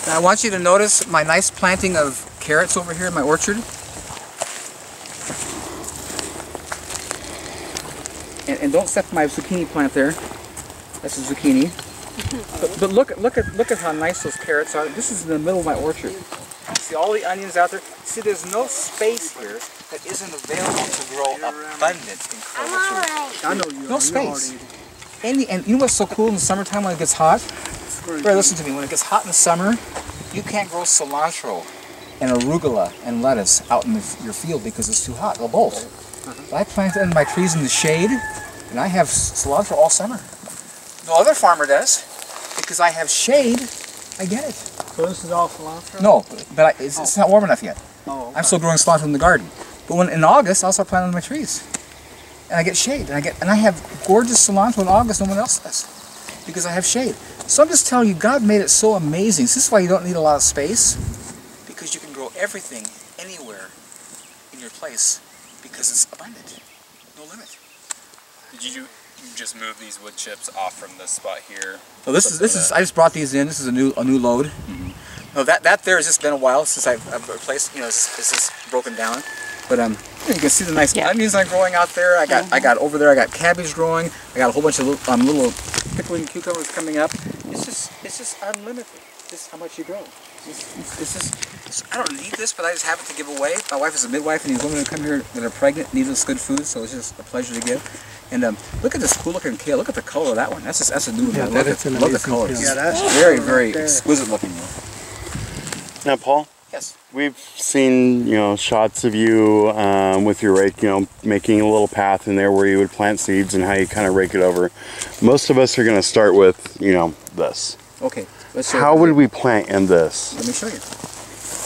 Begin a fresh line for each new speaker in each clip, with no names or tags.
Now I want you to notice my nice planting of carrots over here in my orchard. And don't step my zucchini plant there. That's a zucchini. But look at how nice those carrots are. This is in the middle of my orchard. See all the onions out there? See, there's no space here that isn't available to grow abundant, incredible food.
I know you.
No space. And you know what's so cool in the summertime when it gets hot? Ray, listen to me. When it gets hot in the summer, you can't grow cilantro and arugula and lettuce out in your field because it's too hot. They'll bolt. But I planted my trees in the shade, and I have cilantro all summer. No other farmer does, because I have shade. I get it.
So this is all cilantro?
No, but it's not warm enough yet.
Oh, okay.
I'm still growing cilantro in the garden. But when in August, I'll start planting my trees, and I get shade, and I have gorgeous cilantro in August. No one else does, because I have shade. So I'm just telling you, God made it so amazing. This is why you don't need a lot of space, because you can grow everything anywhere in your place, because it's abundant, no limit.
Did you just move these wood chips off from this spot here?
So this is I just brought these in. This is a new load. Mm-hmm. No, that there has just been a while since I've replaced. You know, it's just broken down. But you can see the nice onions I'm growing out there. I got over there. I got cabbage growing. I got a whole bunch of little pickling cucumbers coming up. It's just unlimited. Just how much you grow. I don't need this, but I just have it to give away. My wife is a midwife, and these women who come here that are pregnant need this good food, so it's just a pleasure to give. And look at this cool looking kale. Look at the color of that one. That's a new one. Look at the colors.
Yeah, that's
very exquisite looking one.
Now, Paul.
Yes.
We've seen, shots of you with your rake, making a little path in there where you would plant seeds and how you kind of rake it over. Most of us are going to start with, this.
Okay.
How would we plant in this?
Let me show you.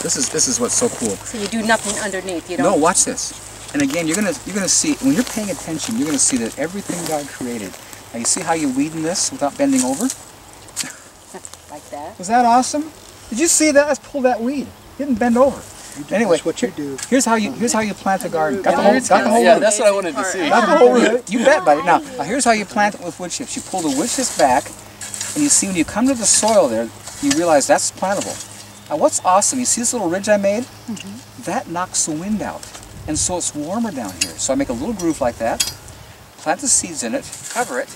This is what's so cool.
So you do nothing underneath. You don't.
No, watch this. And again, you're gonna see when you're paying attention. You're gonna see that everything God created. Now you see how you weed in this without bending over?
Like that.
Was that awesome? Did you see that? Let's pull that weed. Didn't bend over. Anyway,
that's what you do.
Here's how you plant a garden. Got the whole root.
Yeah, that's what I wanted to see.
Got the whole root. You bet, buddy. Now here's how you plant it with wood chips. You pull the wood chips back, and you see when you come to the soil there, you realize that's plantable. Now what's awesome? You see this little ridge I made? That knocks the wind out. And so it's warmer down here. So I make a little groove like that, plant the seeds in it, cover it,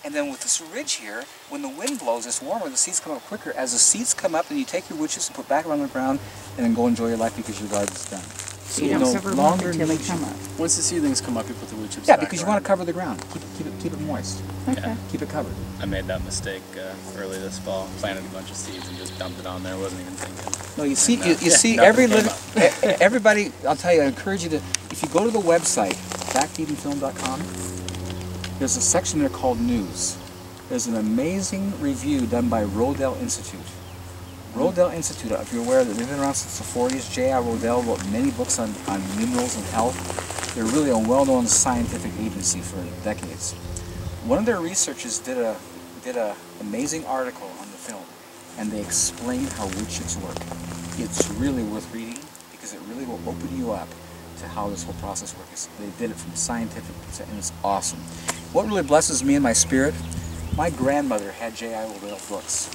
and then with this ridge here, when the wind blows, it's warmer, the seeds come up quicker. As the seeds come up, then you take your wood chips and put back around the ground, and then go enjoy your life because your garden's done.
So you don't cover them up until they come up.
Once the seedlings come up, you put the wood chips
back.
back
Because you want to cover the ground. Keep it moist.
Okay.
Yeah.
Keep it covered.
I made that mistake early this fall. Planted a bunch of seeds and just dumped it on there. Wasn't even thinking.
No, you see,
And,
you see everybody. I'll tell you, I encourage you to, if you go to the website, backedenfilm.com, there's a section there called News. There's an amazing review done by Rodell Institute. Rodell Institute, if you're aware that they've been around since the 40s, J.I. Rodell wrote many books on minerals and health. They're really a well-known scientific agency for decades. One of their researchers did a amazing article on the film, and they explained how wood chips work. It's really worth reading because it really will open you up to how this whole process works. They did it from scientific, and it's awesome. What really blesses me in my spirit, my grandmother had J.I. Rodell books.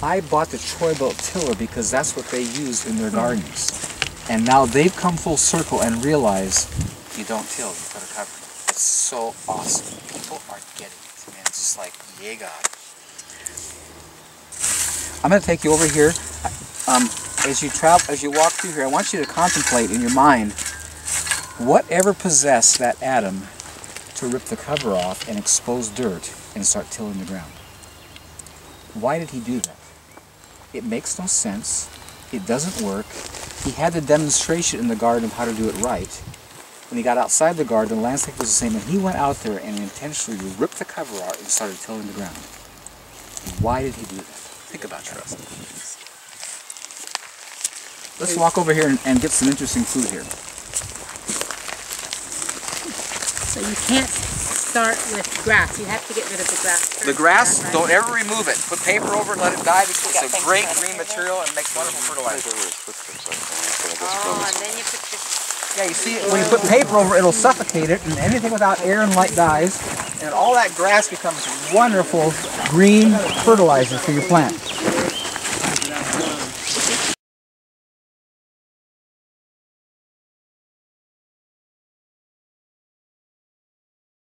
I bought the Troy-Bilt tiller because that's what they used in their gardens. And now they've come full circle and realize you don't till, you put a cover. It's so awesome. People are getting it, man. It's just like, yay God. I'm going to take you over here. As you walk through here, I want you to contemplate in your mind whatever possessed that Adam to rip the cover off and expose dirt and start tilling the ground. Why did he do that? It makes no sense. It doesn't work. He had the demonstration in the garden of how to do it right. When he got outside the garden, the landscape was the same, and he went out there and intentionally ripped the cover out and started tilling the ground. Why did he do that? Think about that. Let's walk over here and get some interesting food here.
So you can't start with grass. You have to get rid of the grass.
The grass, don't ever remove it. Put paper over it and let it die because it's a great green material and makes wonderful fertilizer.
Oh, and then you put your...
Yeah, you see, when you put paper over it, it'll suffocate it, and anything without air and light dies, and all that grass becomes wonderful green fertilizer for your plant.